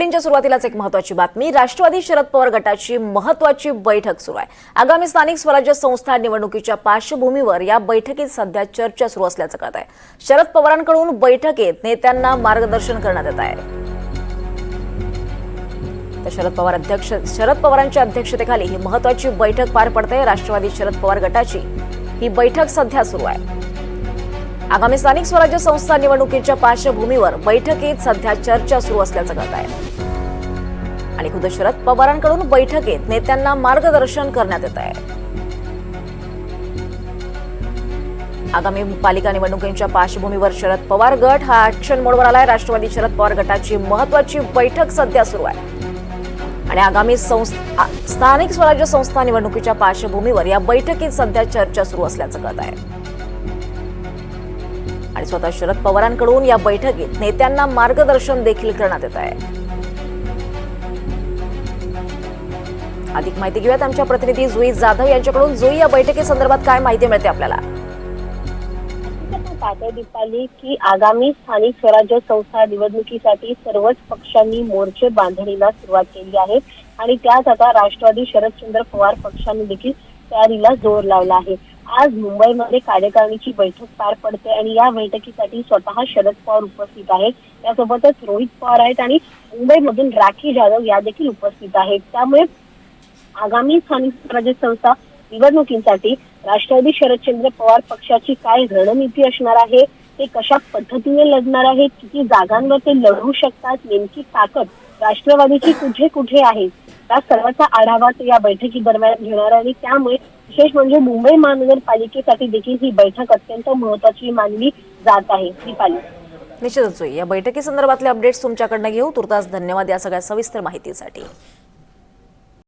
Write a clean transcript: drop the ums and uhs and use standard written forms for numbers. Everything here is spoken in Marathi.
च्या सुरुवातीलाच एक महत्त्वाची बातमी। राष्ट्रवादी शरद पवार गटाची महत्त्वाची बैठक सुरू आहे। आगामी स्थानिक स्वराज्य संस्था निवडणुकीच्या पार्श्वभूमीवर या बैठकीत सध्या चर्चा सुरू असल्याचं कळत आहे। शरद पवारांकडून बैठकीत नेत्यांना मार्गदर्शन करण्यात येत आहे। तर शरद पवारांच्या अध्यक्षतेखाली ही महत्त्वाची बैठक पार पडते। राष्ट्रवादी शरद पवार गटाची ही बैठक सध्या सुरू आहे। आगामी स्थानिक स्वराज्य संस्था निवडणुकीच्या पार्श्वभूमीवर बैठकीत सध्या चर्चा सुरू असल्याचं कळत आहे आणि खुद्द शरद पवारांकडून बैठकीत नेत्यांना मार्गदर्शन करण्यात येत आहे। आगामी पालिका निवडणुकीच्या पार्श्वभूमीवर शरद पवार गट हा ऍक्शन मोडवर आलाय। राष्ट्रवादी शरद पवार गटाची महत्त्वाची बैठक सध्या सुरू आहे आणि आगामी स्थानिक स्वराज्य संस्था निवडणुकीच्या पार्श्वभूमीवर या बैठकीत सध्या चर्चा सुरू असल्याचं कळत आहे आणि स्वतः शरद पवारांकडून या बैठकीत नेत्यांना मार्गदर्शन देखील करण्यात येत आहे। अधिक माहिती घेऊयात आमच्या प्रतिनिधी जुई जाधव यांच्याकडून। जुई, या बैठकीसंदर्भात काय माहिती मिळते आपल्याला? दीपाली की आगामी स्थानिक स्वराज्य संस्था निवडणुकीसाठी सर्वच पक्षांनी मोर्चे बांधणीला सुरुवात केली आहे आणि त्यात आता राष्ट्रवादी शरदचंद्र पवार पक्षाने देखील तयारीला जोर लावला आहे। आज मुंबईमध्ये कार्यकारिणीची बैठक पार पडते आणि या बैठकीसाठी स्वतः शरद पवार उपस्थित आहेत। त्यासोबतच रोहित पवार आहेत आणि मुंबईमधून राखी जाधव या देखील उपस्थित आहेत। त्यामुळे आगामी स्थानिक स्वराज्य संस्था निवडणुकीसाठी राष्ट्रवादी शरदचंद्र पवार पक्षाची काय रणनीती असणार आहे, ते कशा पद्धतीने लढणार आहे, किती जागांवर ते लढू शकतात, नेमकी ताकद राष्ट्रवादीची कुठे कुठे आहे, या सर्वांचा आढावा ते या बैठकी दरम्यान घेणार आहे। आणि त्यामुळे विशेष म्हणजे मुंबई महानगरपालिकेसाठी देखील ही बैठक अत्यंत महत्त्वाची मानली जात आहे। दीपाली, निश्चितच या बैठकीसंदर्भातले अपडेट्स तुमच्याकडनं घेऊ। तुर्तास धन्यवाद या सगळ्या सविस्तर माहितीसाठी।